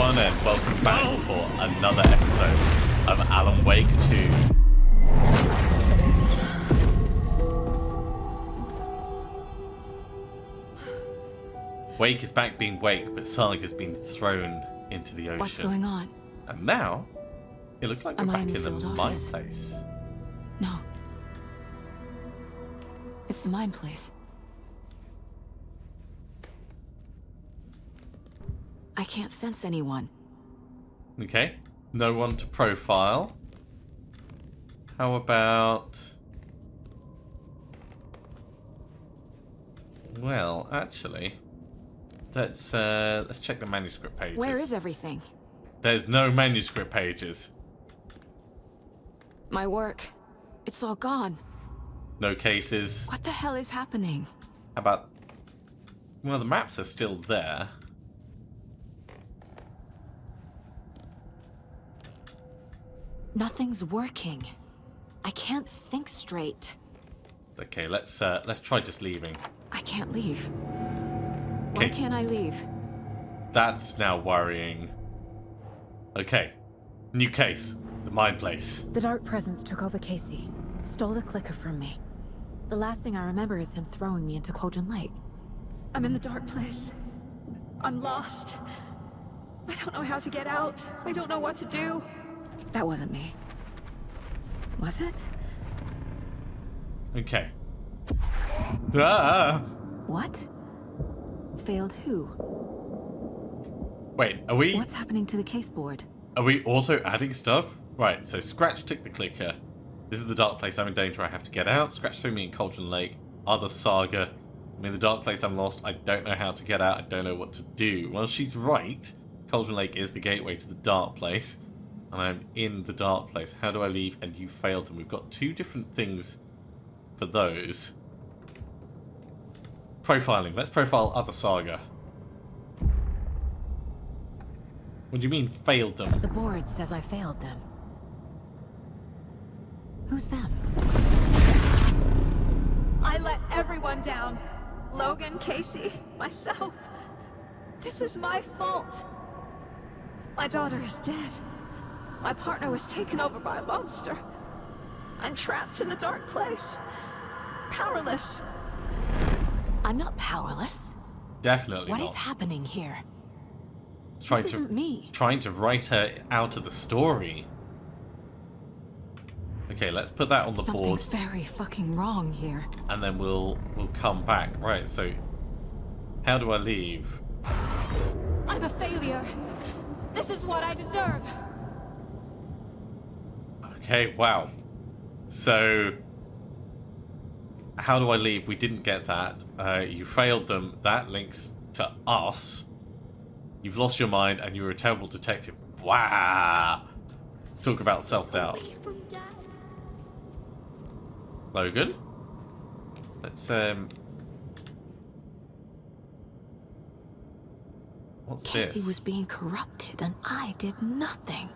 everyone, and welcome back for another episode of Alan Wake 2. Wake is back being Wake, but Saga's been thrown into the ocean. What's going on? And now, it looks like we're back in the mine place. No. It's the mine place. I can't sense anyone. Okay, no one to profile. How about... Well, actually, let's check the manuscript pages. Where is everything? There's no manuscript pages. My work. It's all gone. No cases. What the hell is happening? How about... Well, the maps are still there. Nothing's working. I can't think straight. Okay, let's try just leaving. I can't leave. Why can't I leave? That's now worrying. Okay, new case. The mine place. The Dark Presence took over Casey. Stole the clicker from me. The last thing I remember is him throwing me into Cauldron Lake. I'm in the dark place. I'm lost. I don't know how to get out. I don't know what to do. That wasn't me. Was it? Okay. Ah! What? Failed who? Wait, are we... What's happening to the case board? Are we auto adding stuff? Right, so Scratch took the clicker. This is the dark place. I'm in danger. I have to get out. Scratch threw me in Cauldron Lake. Other Saga. I'm in the dark place. I'm lost. I don't know how to get out. I don't know what to do. Well, she's right. Cauldron Lake is the gateway to the dark place. And I'm in the dark place. How do I leave? And you failed. And we've got two different things for those. Profiling. Let's profile other Saga. What do you mean, failed them? The board says I failed them. Who's them? I let everyone down. Logan, Casey, myself. This is my fault. My daughter is dead. My partner was taken over by a monster. I'm trapped in the dark place. Powerless. I'm not powerless. Definitely What not. is happening here? Trying This isn't me. Trying to write her out of the story. Okay, let's put that on the board. Something's very fucking wrong here. And then we'll come back. Right, so how do I leave? I'm a failure. This is what I deserve. Okay, wow. So how do I leave? We didn't get that. You failed them. That links to us. You've lost your mind and you're a terrible detective. Wow. Talk about self-doubt. Logan? Let's, what's Casey this? was being corrupted and I did nothing.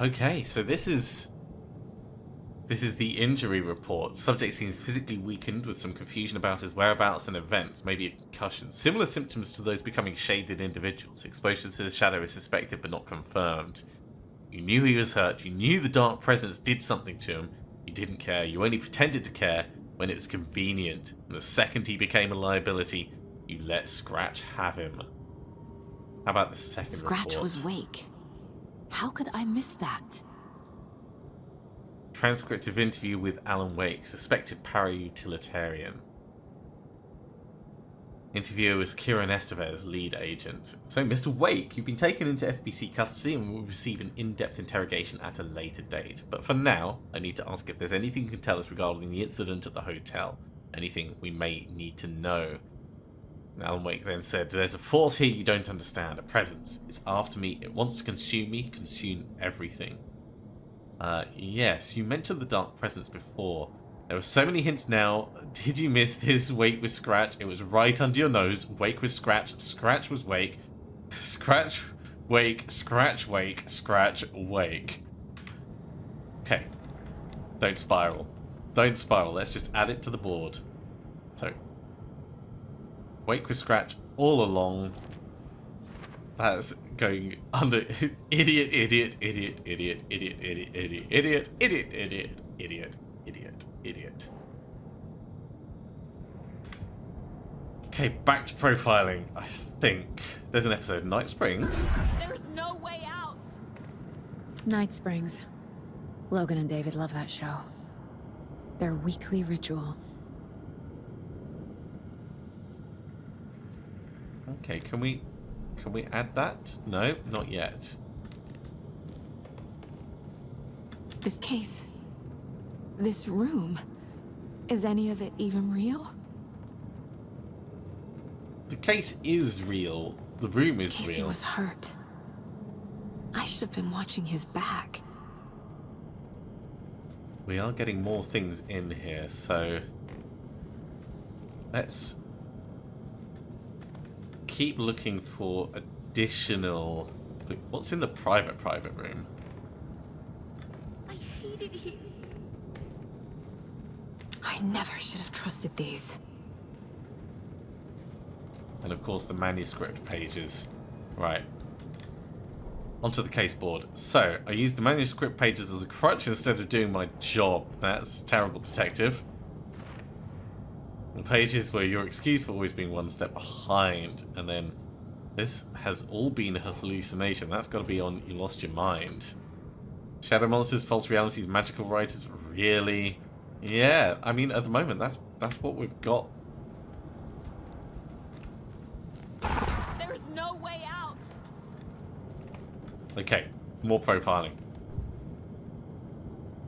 Okay, so this is the injury report. Subject seems physically weakened with some confusion about his whereabouts and events, maybe a concussion. Similar symptoms to those becoming shaded individuals. Exposure to the shadow is suspected but not confirmed. You knew he was hurt. You knew the Dark Presence did something to him. You didn't care. You only pretended to care when it was convenient. And the second he became a liability, you let Scratch have him. How about the second Scratch report? was Wake. How could I miss that? Transcript of interview with Alan Wake, suspected para-utilitarian. Interviewer was Kieran Estevez, lead agent. So, Mr. Wake, you've been taken into FBC custody and will receive an in-depth interrogation at a later date. But for now, I need to ask if there's anything you can tell us regarding the incident at the hotel. Anything we may need to know. And Alan Wake then said, there's a force here you don't understand, a presence. It's after me, it wants to consume me, consume everything. Yes, you mentioned the Dark Presence before. There were so many hints now. Did you miss this? Wake with Scratch. It was right under your nose. Wake with Scratch. Scratch was Wake. Scratch, Wake, Scratch, Wake, Scratch, Wake. Okay. Don't spiral. Don't spiral. Let's just add it to the board. So, Wake with Scratch all along. That's going under idiot, idiot, idiot, idiot, idiot, idiot, idiot, idiot, idiot, idiot, idiot, idiot, idiot. Okay, back to profiling. I think there's an episode of Night Springs. There's no way out. Night Springs. Logan and David love that show. Their weekly ritual. Okay, can we add that? No, not yet. This case. This room. Is any of it even real? The case is real. The room is Casey real. was hurt. I should have been watching his back. We are getting more things in here, so let's keep looking for additional. What's in the private room? I hate it here. I never should have trusted these. And of course the manuscript pages. Right. Onto the case board. So, I used the manuscript pages as a crutch instead of doing my job. That's terrible, detective. The pages where you're excused for always being one step behind. And then, this has all been a hallucination. That's got to be on You Lost Your Mind. Shadow monsters, false realities, magical writers. Really? Yeah, I mean, at the moment, that's what we've got. There's no way out. Okay, more profiling.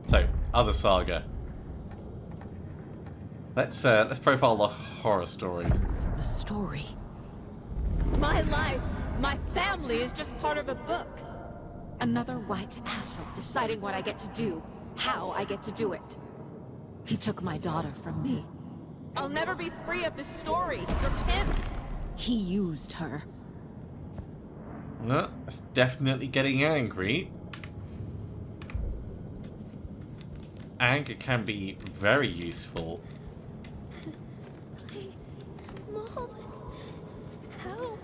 So, other saga. Let's profile the horror story. The story. My life, my family is just part of a book. Another white asshole deciding what I get to do, how I get to do it. He took my daughter from me. I'll never be free of this story from him. He used her. That's definitely getting angry. Anger can be very useful. Please, Mom, help.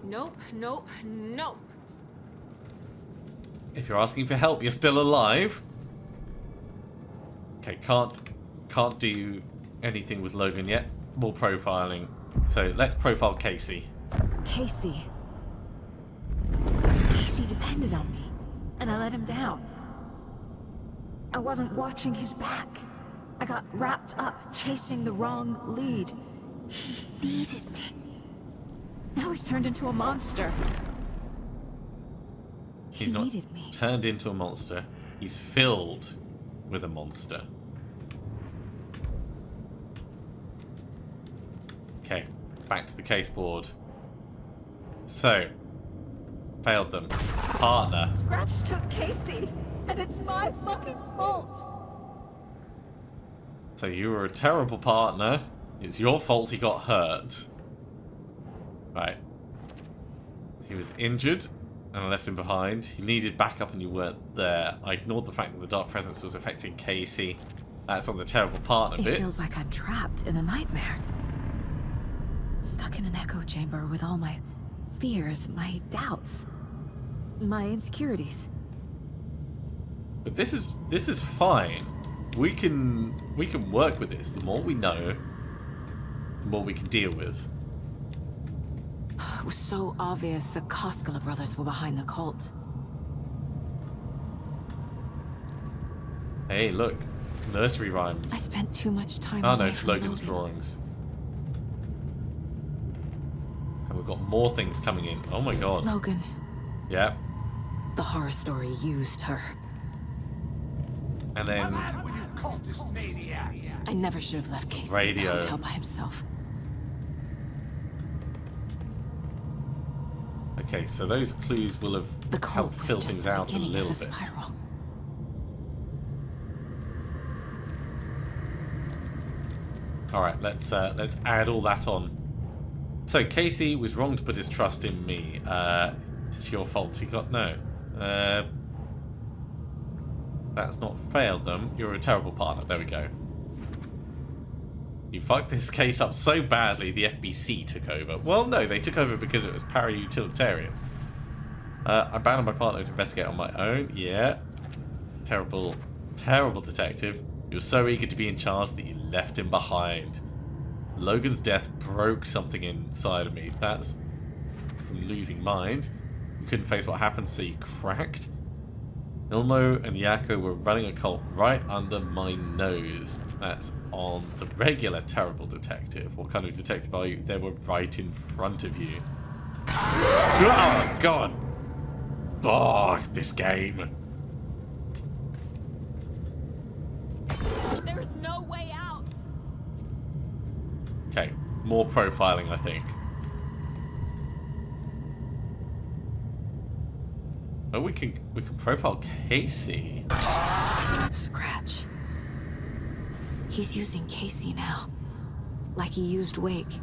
Nope, nope, nope. If you're asking for help, you're still alive. Okay, can't do anything with Logan yet. More profiling. So let's profile Casey. Casey. Casey depended on me, and I let him down. I wasn't watching his back. I got wrapped up chasing the wrong lead. He needed me. Now he's turned into a monster. He's not needed me. turned into a monster. He's filled with a monster. Okay, back to the case board. So, failed them. Partner. Scratch took Casey, and it's my fucking fault. So you were a terrible partner. It's your fault he got hurt. Right. He was injured, and I left him behind. He needed backup, and you weren't there. I ignored the fact that the dark presence was affecting Casey. That's on the terrible partner It bit. feels like I'm trapped in a nightmare. Stuck in an echo chamber with all my fears, my doubts, my insecurities. But this is fine. We can work with this. The more we know, the more we can deal with. It was so obvious the Koskela brothers were behind the cult. Hey, look. Nursery rhymes. I spent too much time Oh away no, from Logan's Logan. drawings. And we've got more things coming in. Oh my god. Logan, Yeah. the horror story used her. And then With you cultist maniacs. I never should have left Casey Radio. at the hotel by himself. okay, so those clues will have The cult helped was fill just things the out a beginning little of the bit. spiral. Alright, let's add all that on. So Casey was wrong to put his trust in me. It's your fault he got no. That's not failed them. You're a terrible partner. There we go. You fucked this case up so badly, the FBC took over. Well, no, they took over because it was para-utilitarian. I abandoned my partner to investigate on my own. Yeah. Terrible, terrible detective. You were so eager to be in charge that you left him behind. Logan's death broke something inside of me. That's from losing mind. You couldn't face what happened, so you cracked. Ilmo and Yako were running a cult right under my nose. That's on the regular terrible detective. What kind of detective are you? They were right in front of you. Oh, God. Oh, this game. There's no way out. Okay, more profiling, I think. Oh, we can profile Casey. Scratch. He's using Casey now. Like he used Wake.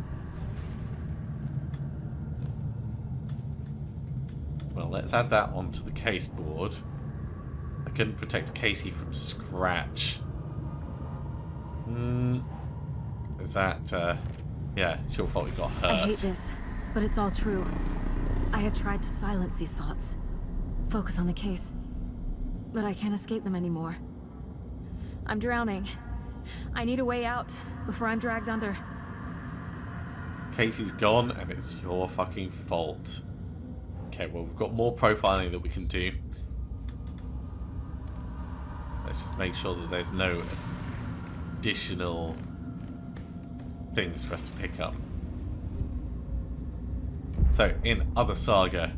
Well, let's add that onto the case board. I couldn't protect Casey from Scratch. Is that, yeah, it's your fault we got hurt. I hate this, but it's all true. I had tried to silence these thoughts. Focus on the case. But I can't escape them anymore. I'm drowning. I need a way out before I'm dragged under. Casey's gone, and it's your fucking fault. Okay, well, we've got more profiling that we can do. Let's just make sure that there's no additional things for us to pick up. So, in Other Saga,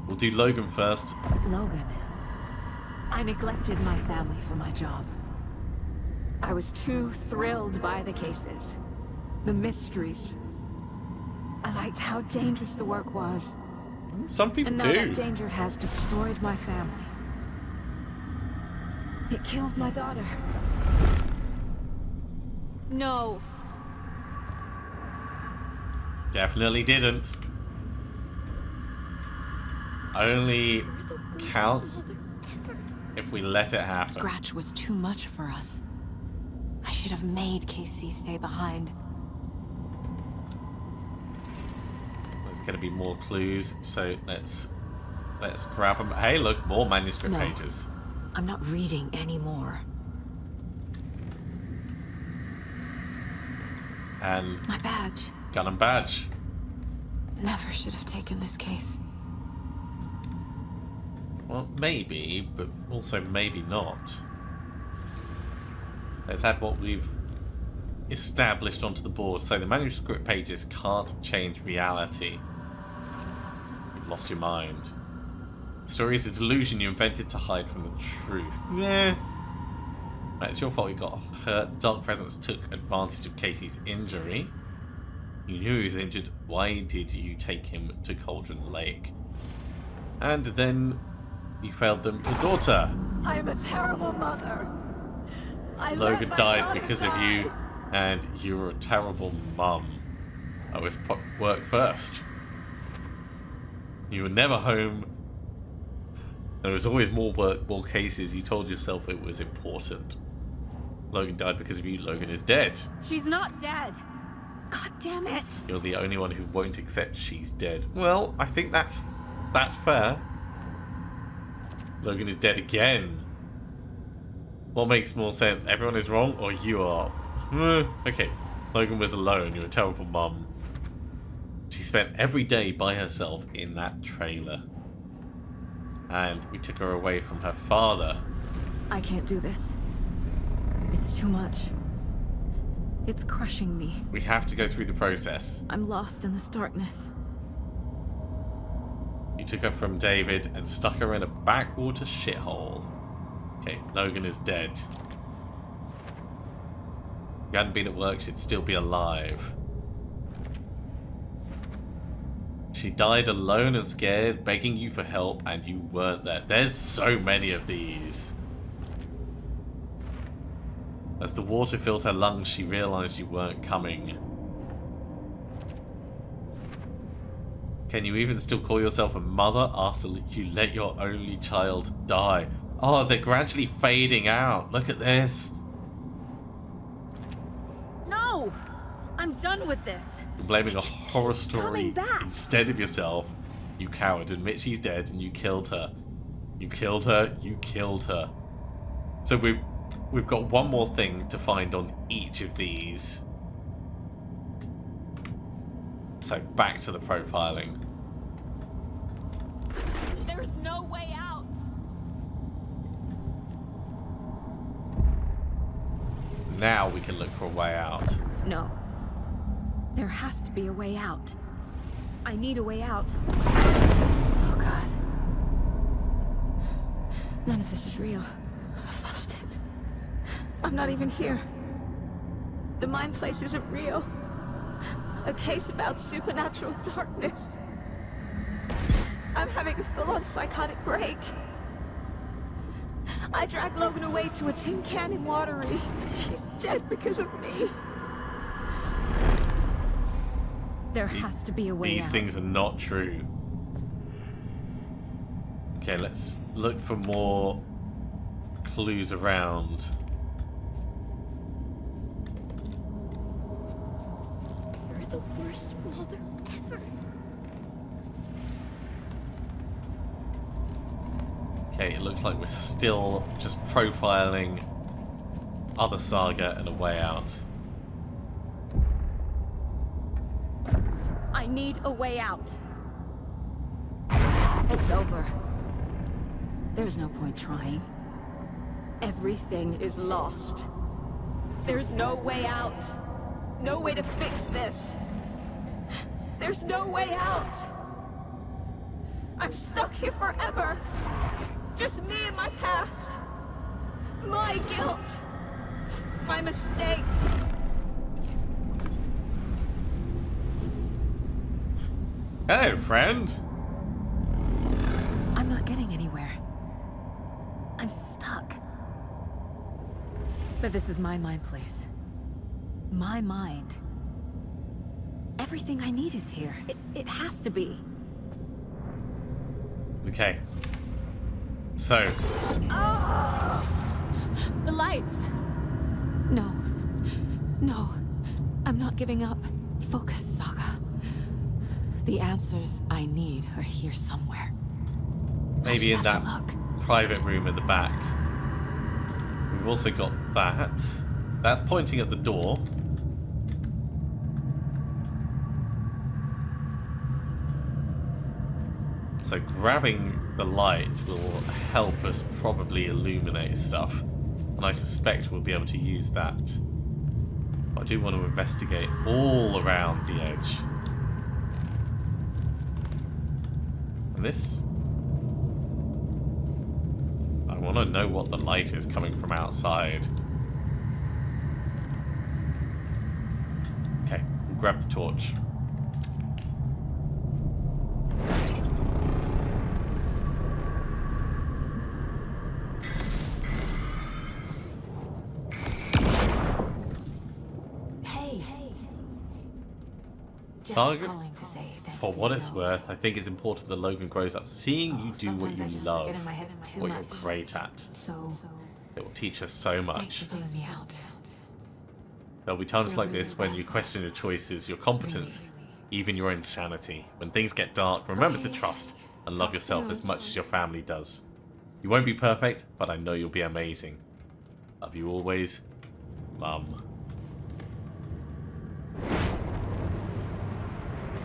we'll do Logan first. Logan. I neglected my family for my job. I was too thrilled by the cases, the mysteries. I liked how dangerous the work was. Some people And now do. that danger has destroyed my family. It killed my daughter. No. Definitely didn't. Only counts if we let it happen. Scratch was too much for us. I should have made Casey stay behind. There's going to be more clues, so let's grab them. Hey, look, more manuscript No. pages. I'm not reading anymore. And My badge. gun and badge. Never should have taken this case. Well, maybe, but also maybe not. Let's add what we've established onto the board. So the manuscript pages can't change reality. You've lost your mind. The story is a delusion you invented to hide from the truth. Yeah. Right, it's your fault you got hurt. The Dark Presence took advantage of Casey's injury. You knew he was injured. Why did you take him to Cauldron Lake? And then you failed them your daughter. I am a terrible mother. I Logan let my died daughter because of die. you, and you were a terrible mum. I was put work first. You were never home. There was always more work, more cases. You told yourself it was important. Logan died because of you. Logan is dead. She's not dead. God damn it! You're the only one who won't accept she's dead. Well, I think that's fair. Logan is dead again. What makes more sense? Everyone is wrong, or you are? Okay. Logan was alone. You're a terrible mum. She spent every day by herself in that trailer. And we took her away from her father. I can't do this. It's too much. It's crushing me. We have to go through the process. I'm lost in this darkness. You took her from David and stuck her in a backwater shithole. Okay, Logan is dead. If you hadn't been at work, she'd still be alive. She died alone and scared, begging you for help, and you weren't there. There's so many of these. As the water filled her lungs, she realized you weren't coming. Can you even still call yourself a mother after you let your only child die? Oh, they're gradually fading out. Look at this. No! done with this. You're blaming a horror story coming back. instead of yourself. You coward. Admit she's dead and you killed her. You killed her. You killed her. So we've got one more thing to find on each of these. So back to the profiling. There's no way out. Now we can look for a way out. No. There has to be a way out. I need a way out. Oh God. None of this is real. I've lost it. I'm not even here. The mind place isn't real. A case about supernatural darkness. I'm having a full-on psychotic break. I dragged Logan away to a tin can in Watery. She's dead because of me. There has to be a way out. These things are not true. Okay, let's look for more clues around. You're the worst mother ever. Okay, it looks like we're still just profiling other saga and a way out. I need a way out. It's over. There's no point trying. Everything is lost. There's no way out. No way to fix this. There's no way out. I'm stuck here forever. Just me and my past. My guilt. My mistakes. Hello, friend. I'm not getting anywhere. I'm stuck. But this is my mind place. My mind. Everything I need is here. It has to be. Okay. So, The lights. No. No. I'm not giving up. Focus, Saga. The answers I need are here somewhere. maybe I in just that have to look. private room at the back. We've also got that. That's pointing at the door. So grabbing the light will help us probably illuminate stuff. And I suspect we'll be able to use that. But I do want to investigate all around the edge. And this... I want to know what the light is coming from outside. Okay, we'll grab the torch. Just Target. calling to say thanks For what your it's help. worth, I think it's important that Logan grows up seeing you do what Sometimes you I just love, get in my head too what much. you're great at. So, It will teach us so thanks much. for pulling me out. There'll be times You're like really this the when best. you question your choices, your competence, Really. even your own sanity. When things get dark, remember to Okay. trust and love Talk yourself soon. as much as your family does. You won't be perfect, but I know you'll be amazing. Love you always, Mum.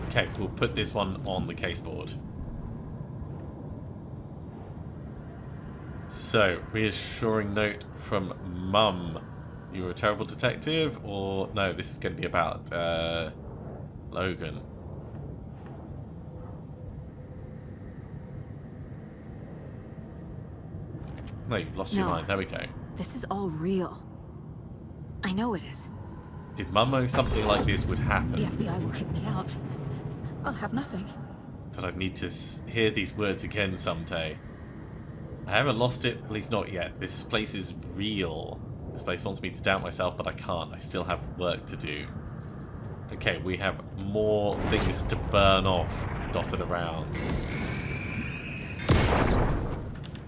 Okay, we'll put this one on the caseboard. So, reassuring note from Mum. You were a terrible detective, or no, this is going to be about Logan. No, you've lost your No. mind. There we go. This is all real. I know it is. Did Mum know something like this would The happen? FBI will kick me out. I'll have nothing. That I'd need to hear these words again someday. I haven't lost it, at least not yet. This place is real. This place wants me to doubt myself, but I can't. I still have work to do. Okay, we have more things to burn off dotted around.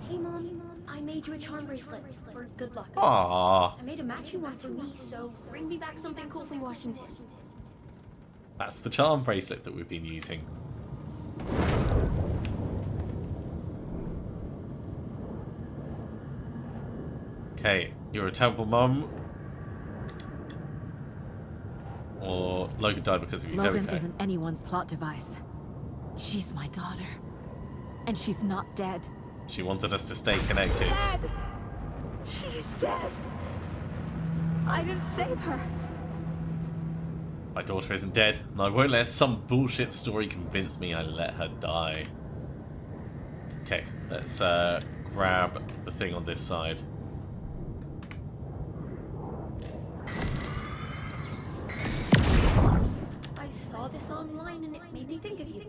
Hey Mom, I made you a charm bracelet for good luck. Ah, I made a matching one for me, so bring me back something cool from Washington. That's the charm bracelet that we've been using. Okay, you're a terrible mum. Or Logan died because of you. Logan Okay. isn't anyone's plot device. She's my daughter. And she's not dead. She wanted us to stay connected. Dead! She's dead. I didn't save her. My daughter isn't dead, and I won't let some bullshit story convince me I let her die. Okay, let's grab the thing on this side. I saw this online and it made me think of you.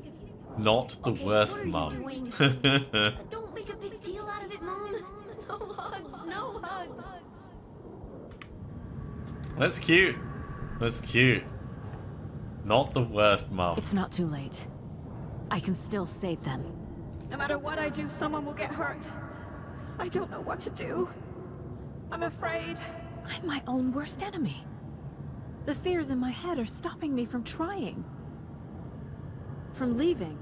Not the Okay, worst what are you mum. doing? Don't make a big deal out of it, Mom. No hugs, no hugs. That's cute. That's cute. Not the worst mum. It's not too late. I can still save them. No matter what I do, someone will get hurt. I don't know what to do. I'm afraid. I'm my own worst enemy. The fears in my head are stopping me from trying. From leaving.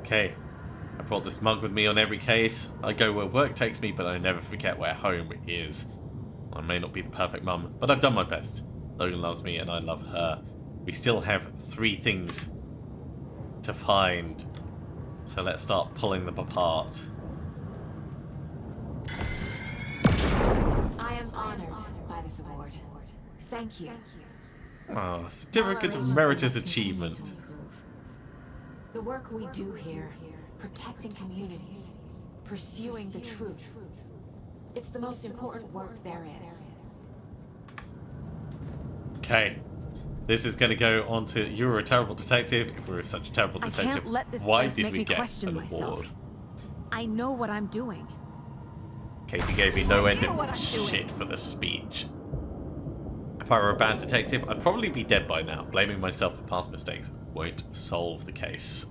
Okay. I brought this mug with me on every case. I go where work takes me, but I never forget where home is. I may not be the perfect mum, but I've done my best. Logan loves me and I love her. We still have 3 things to find. So let's start pulling them apart. I am honored by this award. Thank you. Oh, certificate of meritorious achievement. The work we do here, protecting communities, pursuing the truth. It's the most important work there is. Okay. This is going to go on to you were a terrible detective. If we were such a terrible I detective, can't let this why place did make we me get question an myself. award? I know what I'm doing. Casey gave me no end know what of I'm doing. shit for the speech. If I were a bad detective, I'd probably be dead by now. Blaming myself for past mistakes won't solve the case.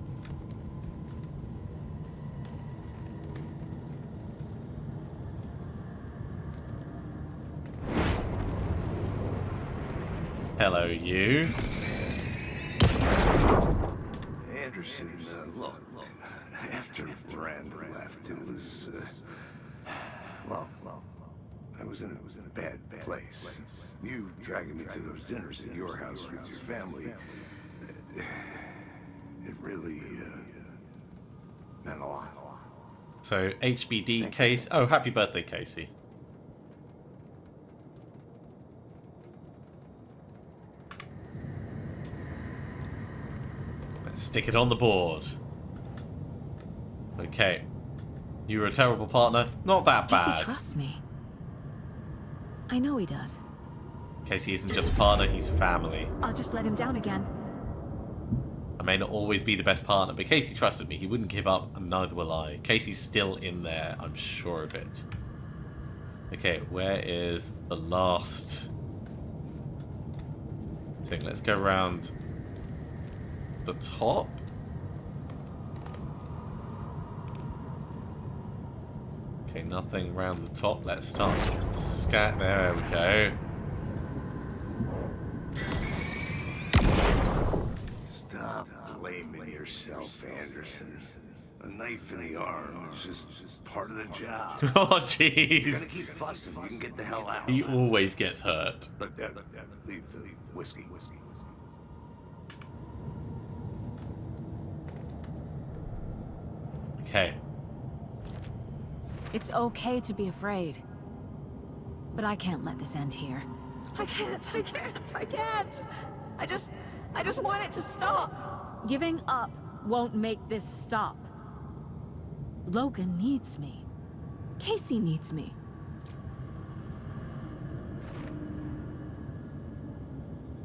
Hello, you. Anderson, look, after Miranda left, it was, well, I was in a bad place. You dragging me to those dinners at your house with your family, it really, meant a lot. So, HBD case. Oh, happy birthday, Casey. Let's stick it on the board. Okay. You were a terrible partner. Not that Guess he bad. trusts me. I know he does. Casey isn't just a partner, he's family. I'll just let him down again. I may not always be the best partner, but Casey trusted me. He wouldn't give up, and neither will I. Casey's still in there, I'm sure of it. Okay, where is the last thing? Let's go around the top. Okay, nothing around the top. Let's start scat. There we go. Stop blaming yourself, Anderson. A knife in the arm is just part of the job. Oh, You jeez. gotta keep fussing. You can get the hell out. He always gets hurt. But leave the whiskey. Okay. It's okay to be afraid. But I can't let this end here. I can't. I just want it to stop. Giving up won't make this stop. Logan needs me. Casey needs me.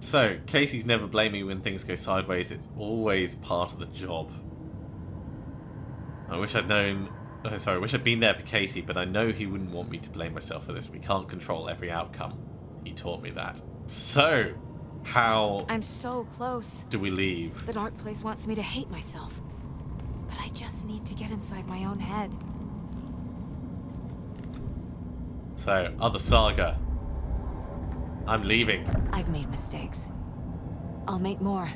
So, Casey's never blaming me when things go sideways. It's always part of the job. I wish I'd known... I wish I'd been there for Casey, but I know he wouldn't want me to blame myself for this. We can't control every outcome. He taught me that. So, how I'm so close. do we leave? The dark place wants me to hate myself. But I just need to get inside my own head. So, other saga. I'm leaving. I've made mistakes. I'll make more.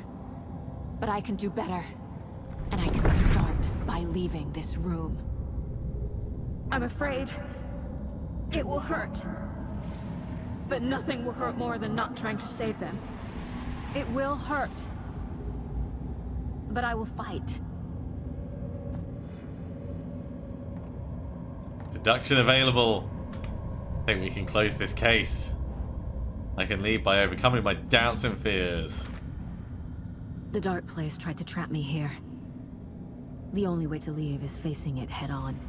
But I can do better. And I can start by leaving this room. I'm afraid it will hurt. But nothing will hurt more than not trying to save them. It will hurt. But I will fight. Deduction available. I think we can close this case. I can leave by overcoming my doubts and fears. The dark place tried to trap me here. The only way to leave is facing it head on.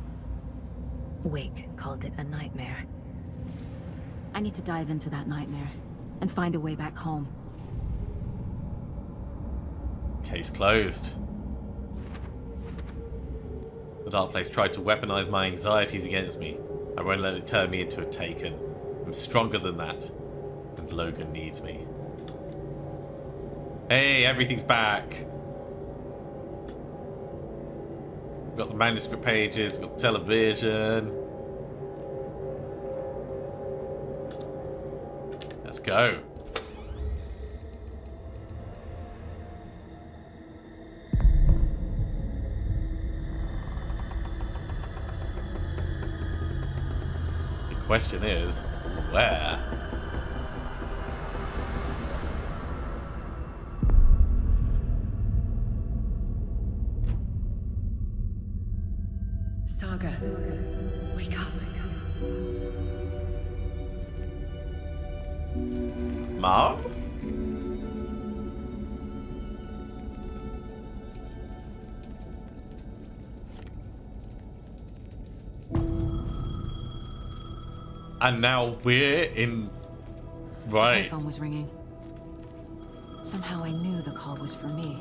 Wake called it a nightmare. I need to dive into that nightmare and find a way back home. Case closed. The dark place tried to weaponize my anxieties against me. I won't let it turn me into a Taken. I'm stronger than that. And Logan needs me. Hey, everything's back. We've got the manuscript pages, we've got the television. Let's go. The question is, where? Saga, wake up. Mark? And now we're in... Right. My phone was ringing. Somehow I knew the call was for me.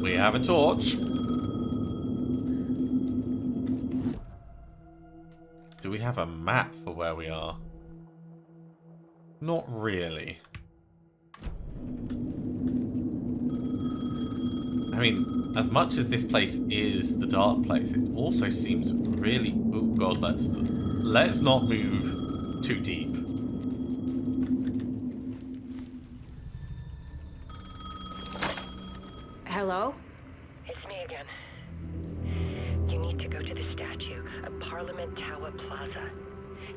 We have a torch. Do we have a map for where we are? Not really. I mean, as much as this place is the dark place, it also seems really... Oh god, let's not move too deep. Hello? It's me again. You need to go to the statue of Parliament Tower Plaza.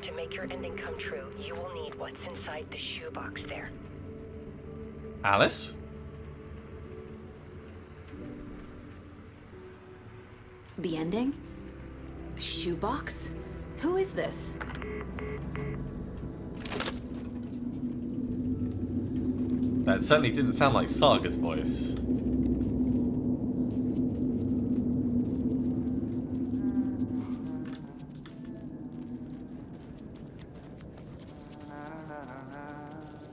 To make your ending come true, you will need what's inside the shoebox there. Alice? The ending? A shoebox? Who is this? That certainly didn't sound like Saga's voice.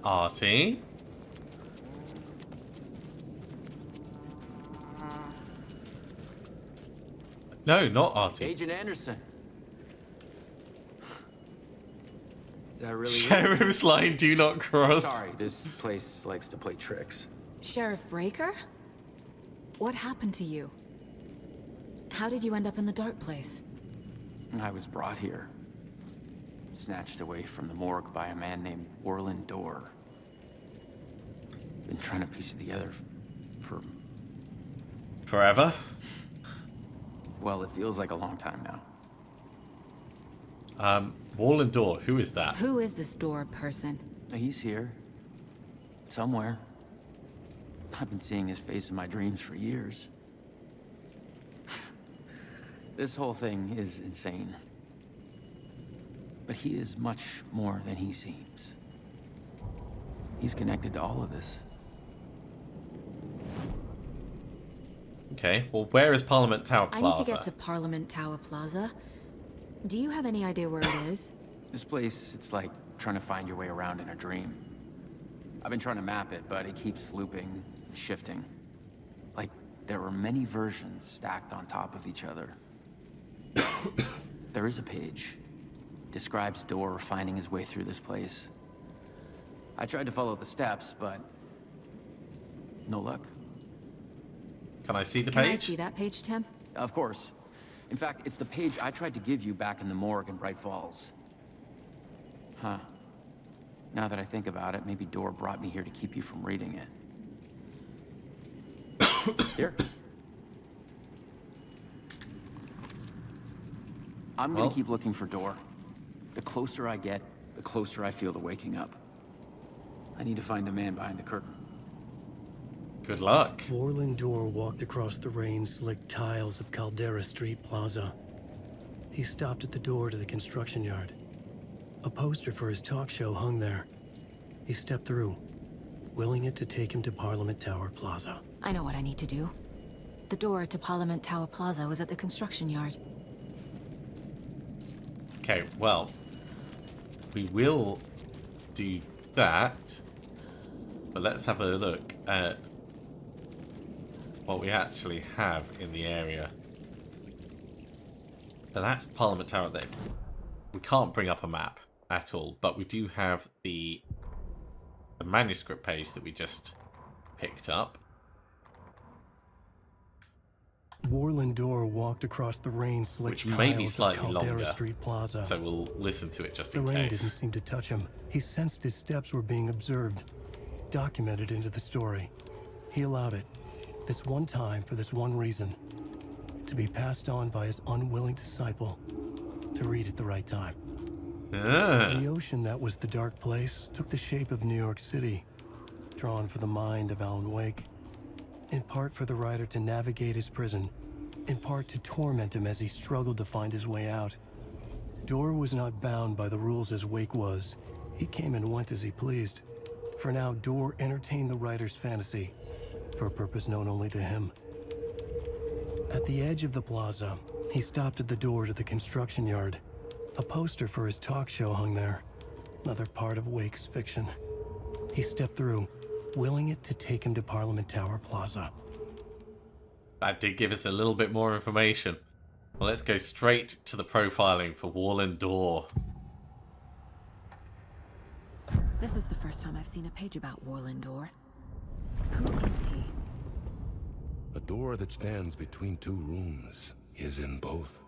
Artie? No, not Artie. Agent Anderson. Is that really you? Sheriff's line, do not cross. Sorry, this place likes to play tricks. Sheriff Breaker? What happened to you? How did you end up in the dark place? I was brought here. Snatched away from the morgue by a man named Orland Dorr. Been trying to piece it together for... Forever? Well, it feels like a long time now. Wall and Door, who is that? Who is this Door person? He's here. Somewhere. I've been seeing his face in my dreams for years. This whole thing is insane. But he is much more than he seems. He's connected to all of this. Okay, well, where is Parliament Tower Plaza? I need to get to Parliament Tower Plaza. Do you have any idea where it is? This place, it's like trying to find your way around in a dream. I've been trying to map it, but it keeps looping, shifting. Like there are many versions stacked on top of each other. There is a page. Describes Dorr finding his way through this place. I tried to follow the steps, but no luck. Can I see the Can page? I see that page, Tim? Of course. In fact, it's the page I tried to give you back in the morgue in Bright Falls. Huh. Now that I think about it, maybe Door brought me here to keep you from reading it. Here. I'm gonna keep looking for Door. The closer I get, the closer I feel to waking up. I need to find the man behind the curtain. Good luck. Warland Door walked across the rain-slicked tiles of Caldera Street Plaza. He stopped at the door to the construction yard. A poster for his talk show hung there. He stepped through, willing it to take him to Parliament Tower Plaza. I know what I need to do. The door to Parliament Tower Plaza was at the construction yard. Okay, well, we will do that, but let's have a look at what we actually have in the area. So that's Parliament Tower there. We can't bring up a map at all, but we do have the manuscript page that we just picked up. Warland Door walked across the rain-slicked Which may be tiles slightly of Caldera longer, Street Plaza. So we'll listen to it just The in rain didn't case. seem to touch him. He sensed his steps were being observed, documented into the story. He allowed it, this one time for this one reason, to be passed on by his unwilling disciple, to read at the right time. The ocean that was the dark place took the shape of New York City, drawn for the mind of Alan Wake. In part for the writer to navigate his prison, in part to torment him as he struggled to find his way out. Door was not bound by the rules as Wake was. He came and went as he pleased. For now, Door entertained the writer's fantasy, for a purpose known only to him. At the edge of the plaza, he stopped at the door to the construction yard. A poster for his talk show hung there, another part of Wake's fiction. He stepped through, willing it to take him to Parliament Tower Plaza. That did give us a little bit more information. Well, let's go straight to the profiling for Warland Door. This is the first time I've seen a page about Warland Door. Who is he? A door that stands between two rooms is in both.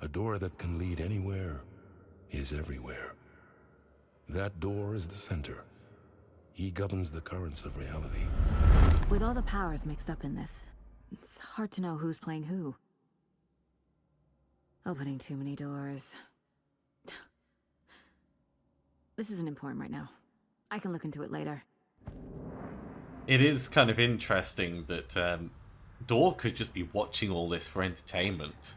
A door that can lead anywhere is everywhere. That door is the center. He governs the currents of reality. With all the powers mixed up in this, it's hard to know who's playing who. Opening too many doors. This isn't important right now. I can look into it later. It is kind of interesting that Door could just be watching all this for entertainment.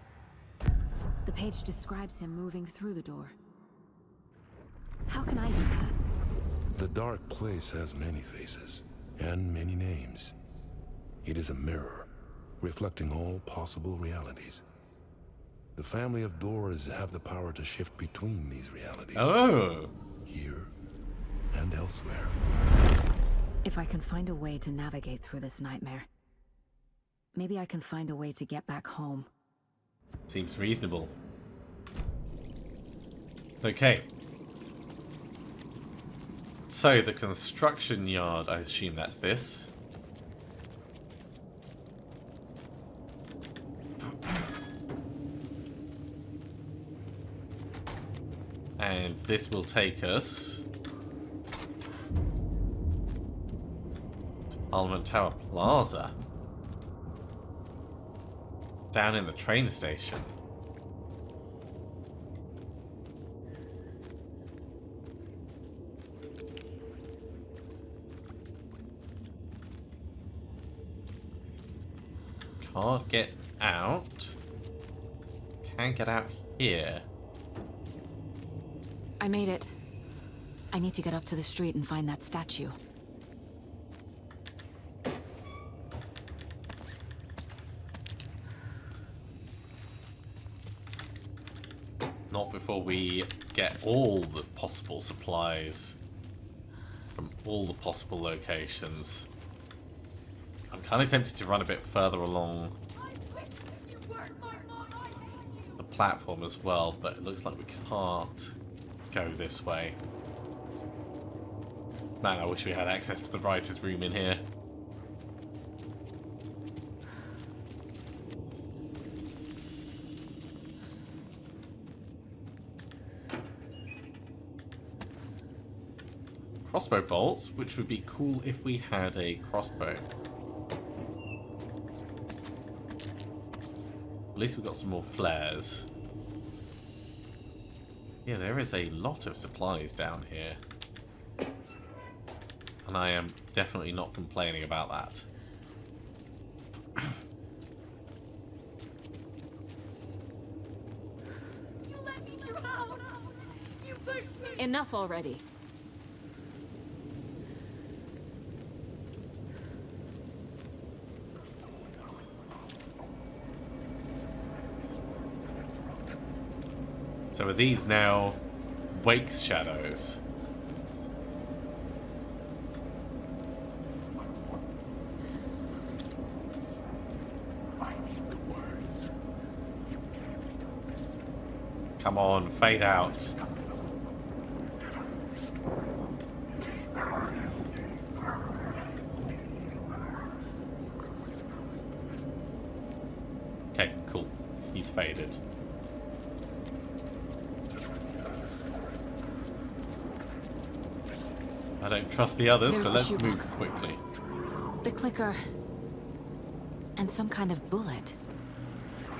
The page describes him moving through the door. How can I do that? The dark place has many faces and many names. It is a mirror, reflecting all possible realities. The family of doors have the power to shift between these realities. Oh! Here and elsewhere. If I can find a way to navigate through this nightmare, maybe I can find a way to get back home. Seems reasonable. Okay. So, the construction yard, I assume that's this. And this will take us to Parliament Tower Plaza. Down in the train station. Can't get out. Can't get out here. I made it. I need to get up to the street and find that statue. Not before we get all the possible supplies from all the possible locations. I'm kind of tempted to run a bit further along the platform as well, but it looks like we can't go this way. Man, I wish we had access to the writer's room in here. crossbow bolts, which would be cool if we had a crossbow. At least we've got some more flares. Yeah, there is a lot of supplies down here. And I am definitely not complaining about that. You let me drown! You pushed me! Enough already. So are these now Wake's shadows? Come on, fade out. Okay, cool. He's faded. I don't trust the others, There's but the let's move shoebox. quickly. The clicker. And some kind of bullet.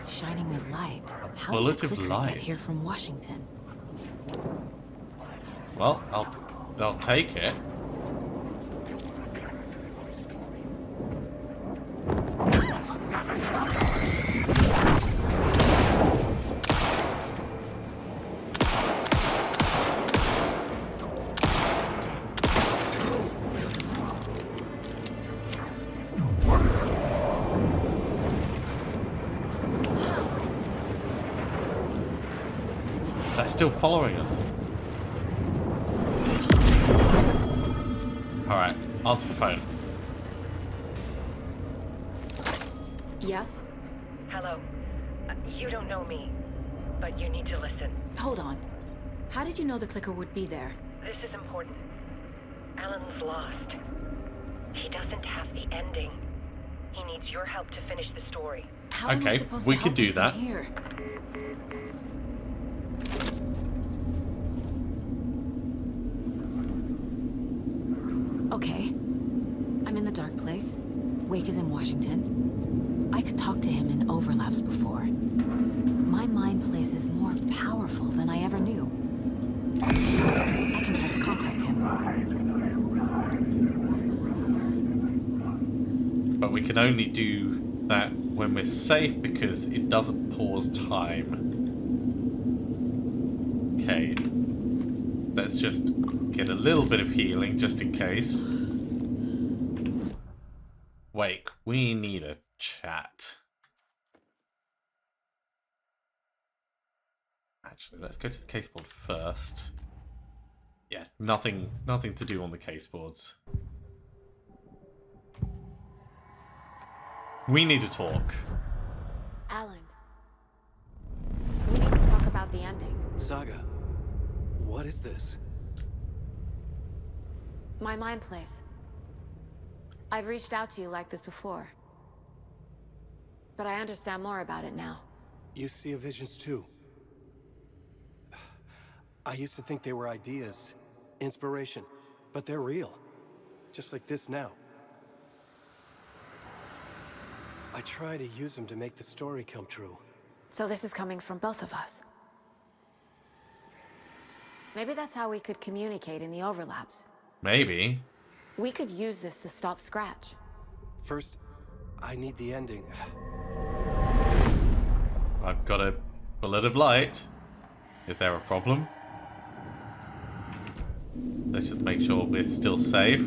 Shining with light. How Bullet did of the clicker light? get here from Washington? Well, I'll take it. Is that still following us? Alright, answer the phone. Yes? Hello. You don't know me, but you need to listen. Hold on. How did you know the clicker would be there? This is important. Alan's lost. He doesn't have the ending. He needs your help to finish the story. How am I Okay, supposed we to could help do him from that. Here? Okay. I'm in the dark place. Wake is in Washington. I could talk to him in overlaps before. My mind place is more powerful than I ever knew. I can try to contact him. But we can only do that when we're safe because it doesn't pause time. Okay. Let's just get a little bit of healing just in case. Wake, we need a chat. Actually, let's go to the caseboard first. Yeah, nothing to do on the caseboards. We need to talk. Alan. We need to talk about the ending. Saga, what is this? My mind place. I've reached out to you like this before. But I understand more about it now. You see visions too. I used to think they were ideas, inspiration, but they're real. Just like this now. I try to use them to make the story come true. So this is coming from both of us. Maybe that's how we could communicate in the overlaps. Maybe. We could use this to stop Scratch. First, I need the ending. I've got a bullet of light. Is there a problem? Let's just make sure we're still safe.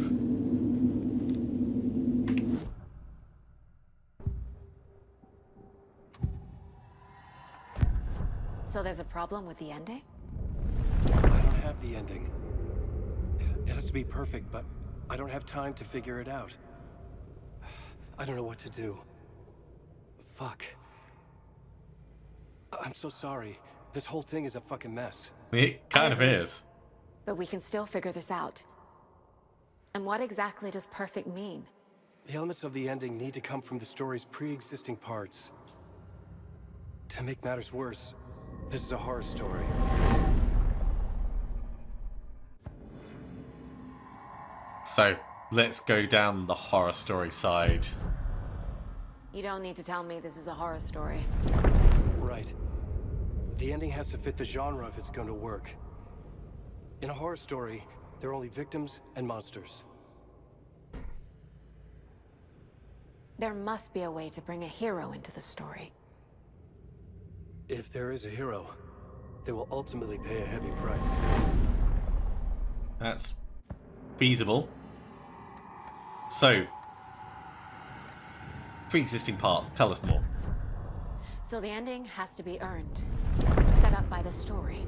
So there's a problem with the ending? I don't have the ending. It has to be perfect, but I don't have time to figure it out. I don't know what to do. Fuck. I'm so sorry. This whole thing is a fucking mess. It kind of is. But we can still figure this out. And what exactly does perfect mean? The elements of the ending need to come from the story's pre-existing parts. To make matters worse, this is a horror story. So, let's go down the horror story side. You don't need to tell me this is a horror story. Right. The ending has to fit the genre if it's going to work. In a horror story, there are only victims and monsters. There must be a way to bring a hero into the story. If there is a hero, they will ultimately pay a heavy price. That's feasible. So, pre-existing parts, tell us more. So the ending has to be earned, set up by the story.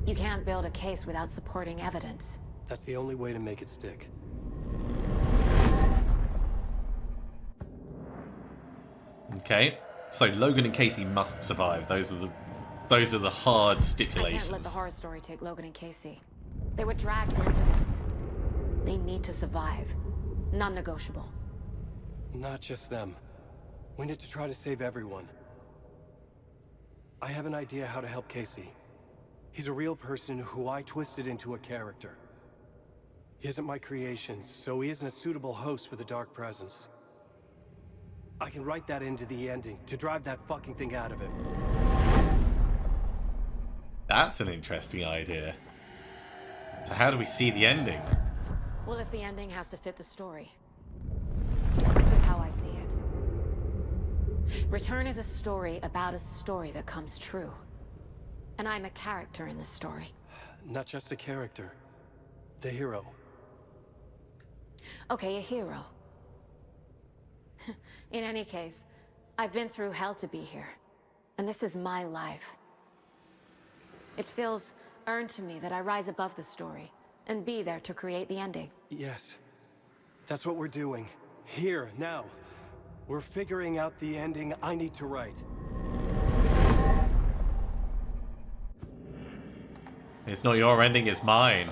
You can't build a case without supporting evidence. That's the only way to make it stick. Okay, so Logan and Casey must survive. Those are the hard stipulations. I can't let the horror story take Logan and Casey. They were dragged into this. They need to survive. Non-negotiable. Not just them. We need to try to save everyone. I have an idea how to help Casey. He's a real person who I twisted into a character. He isn't my creation, so he isn't a suitable host with a dark presence. I can write that into the ending to drive that fucking thing out of him. That's an interesting idea. So how do we see the ending? Well, if the ending has to fit the story. This is how I see it. Return is a story about a story that comes true. And I'm a character in this story. Not just a character. The hero. Okay, a hero. In any case, I've been through hell to be here. And this is my life. It feels earned to me that I rise above the story and be there to create the ending. Yes. That's what we're doing. Here, now. We're figuring out the ending I need to write. It's not your ending, it's mine.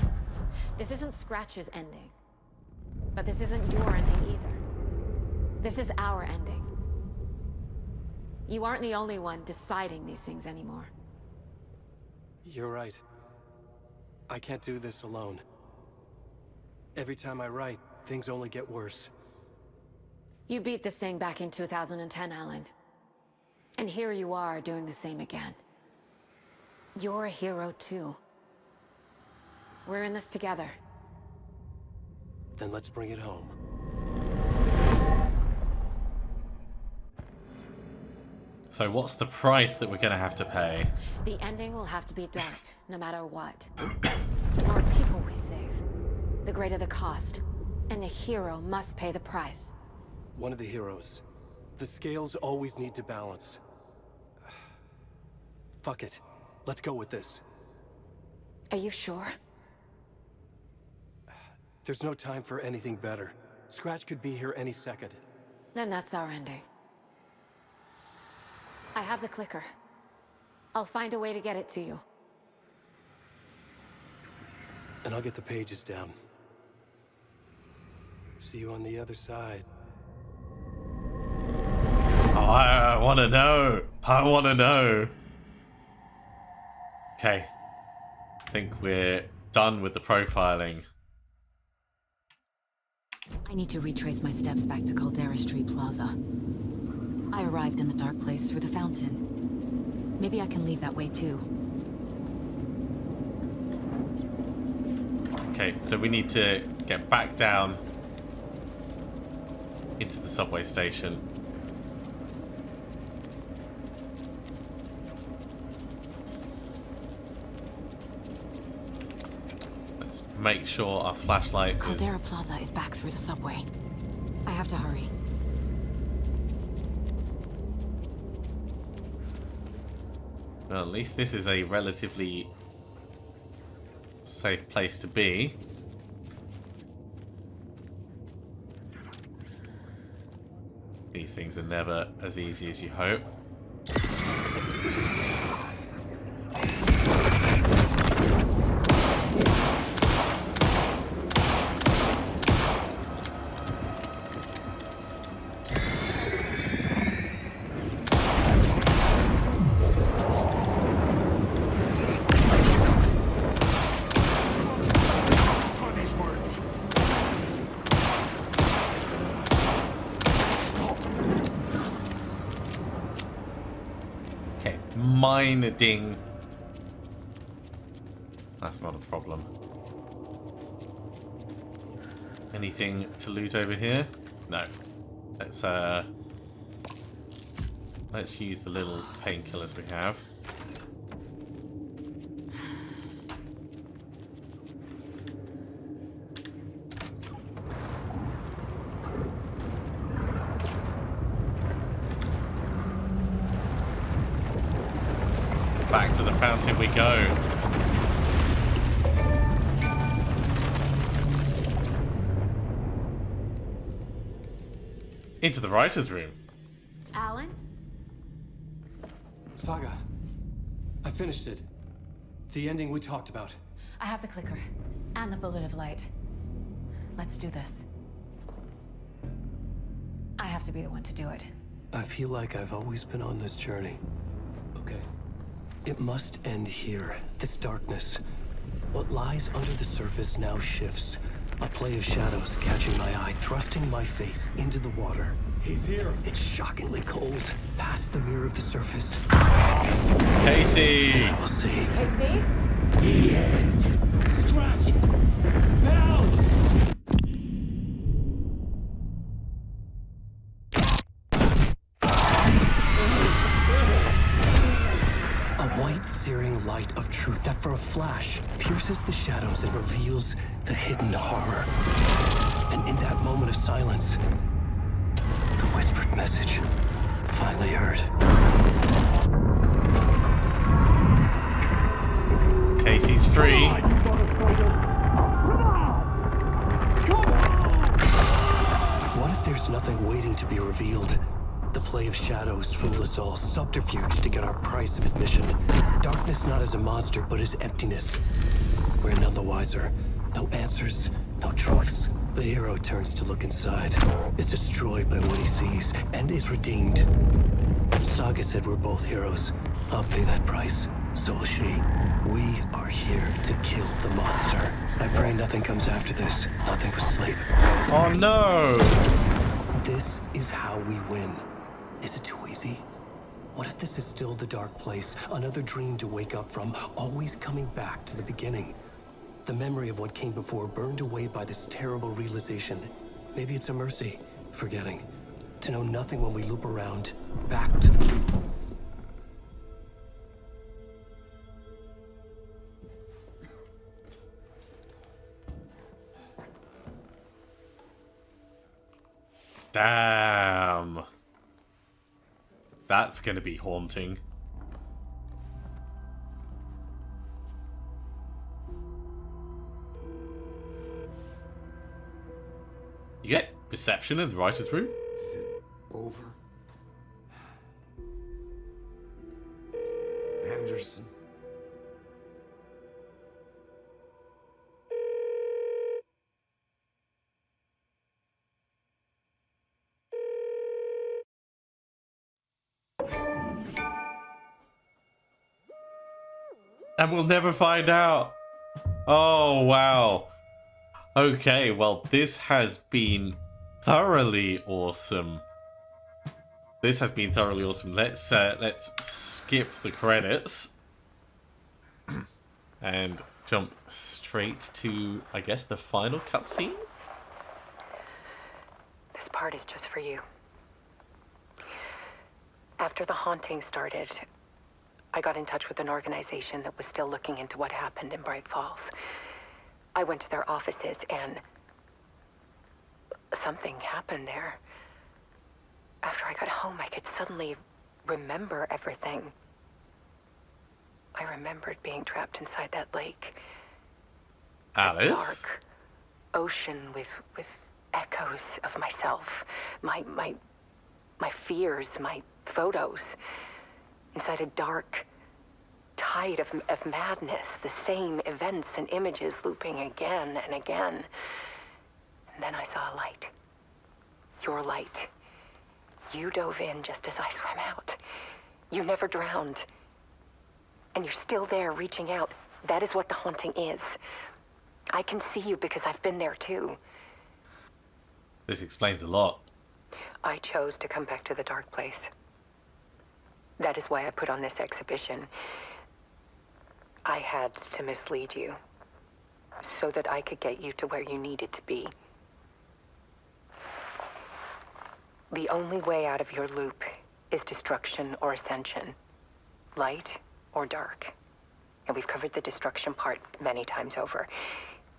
This isn't Scratch's ending. But this isn't your ending either. This is our ending. You aren't the only one deciding these things anymore. You're right. I can't do this alone. Every time I write, things only get worse. You beat this thing back in 2010, Alan. And here you are doing the same again. You're a hero too. We're in this together. Then let's bring it home. So what's the price that we're going to have to pay? The ending will have to be dark, no matter what. The more people we save, the greater the cost. And the hero must pay the price. One of the heroes. The scales always need to balance. Fuck it. Let's go with this. Are you sure? There's no time for anything better. Scratch could be here any second. Then that's our ending. I have the clicker. I'll find a way to get it to you. And I'll get the pages down. See you on the other side. Oh, I want to know. I want to know. Okay. I think we're done with the profiling. I need to retrace my steps back to Caldera Street Plaza. I arrived in the dark place through the fountain. Maybe I can leave that way too. Okay, so we need to get back down into the subway station. Let's make sure our flashlight Caldera Plaza is back through the subway. I have to hurry. Well, at least this is a relatively safe place to be. These things are never as easy as you hope. finding... That's not a problem. Anything to loot over here? No. Let's use the little painkillers we have. Back to the fountain we go. Into the writer's room. Alan? Saga, I finished it. The ending we talked about. I have the clicker. And the bullet of light. Let's do this. I have to be the one to do it. I feel like I've always been on this journey. Okay. It must end here. This darkness. What lies under the surface now shifts. A play of shadows catching my eye, thrusting my face into the water. He's here. It's shockingly cold. Past the mirror of the surface. Casey! We'll see. Casey? The end. Scratch! Bell! A white, searing light of truth that for a flash pierces the shadows and reveals the hidden horror. And in that moment of silence, the whispered message finally heard. Casey's free. What if there's nothing waiting to be revealed? The play of shadows fool us all, subterfuge to get our price of admission. Darkness not as a monster, but as emptiness. We're none the wiser. No answers, no truths. The hero turns to look inside, is destroyed by what he sees, and is redeemed. Saga said we're both heroes. I'll pay that price. So will she. We are here to kill the monster. I pray nothing comes after this. Nothing but sleep. Oh no! This is how we win. Is it too easy? What if this is still the dark place? Another dream to wake up from, always coming back to the beginning. The memory of what came before burned away by this terrible realization. Maybe it's a mercy, forgetting. To know nothing when we loop around, back to the... Damn. That's gonna be haunting. You get reception in the writer's room? Is it over? Anderson? And we'll never find out. Oh, wow. Okay, well, this has been thoroughly awesome. This has been thoroughly awesome. Let's skip the credits and jump straight to, I guess, the final cutscene. This part is just for you. After the haunting started, I got in touch with an organization that was still looking into what happened in Bright Falls. I went to their offices and something happened there. After I got home, I could suddenly remember everything. I remembered being trapped inside that lake. Alice? A dark ocean with echoes of myself. My fears, my photos. Inside a dark tide of madness, the same events and images looping again and again. And then I saw a light. Your light. You dove in just as I swam out. You never drowned. And you're still there reaching out. That is what the haunting is. I can see you because I've been there too. This explains a lot. I chose to come back to the dark place. That is why I put on this exhibition. I had to mislead you, so that I could get you to where you needed to be. The only way out of your loop is destruction or ascension. Light or dark. And we've covered the destruction part many times over.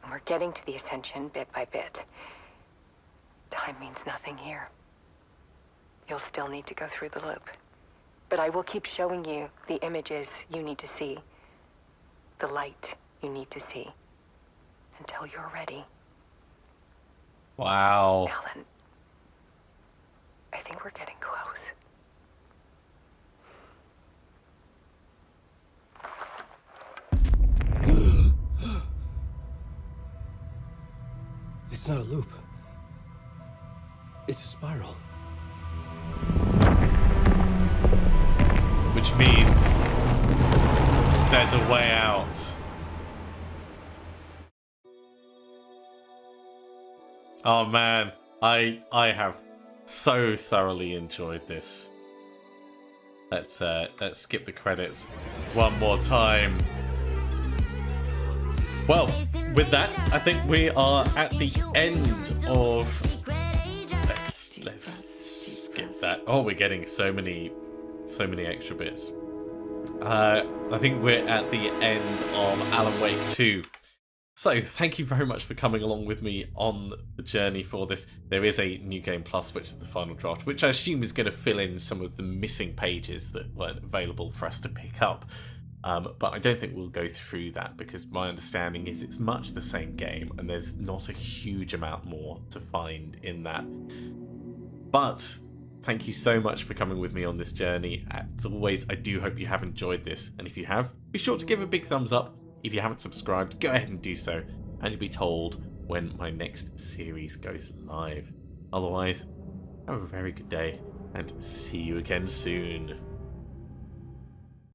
And we're getting to the ascension bit by bit. Time means nothing here. You'll still need to go through the loop. But I will keep showing you the images you need to see. The light you need to see. Until you're ready. Wow. Alan, I think we're getting close. It's not a loop. It's a spiral. Which means there's a way out. Oh man, I have so thoroughly enjoyed this. Let's skip the credits one more time. Well, with that, I think we are at the end of. Let's skip that. Oh, we're getting so many extra bits. I think we're at the end of Alan Wake 2. So, thank you very much for coming along with me on the journey for this. There is a New Game Plus, which is the final draft, which I assume is going to fill in some of the missing pages that weren't available for us to pick up. But I don't think we'll go through that, because my understanding is it's much the same game, and there's not a huge amount more to find in that. But thank you so much for coming with me on this journey. As always, I do hope you have enjoyed this, and if you have, be sure to give a big thumbs up. If you haven't subscribed, go ahead and do so, and you'll be told when my next series goes live. Otherwise, have a very good day, and see you again soon.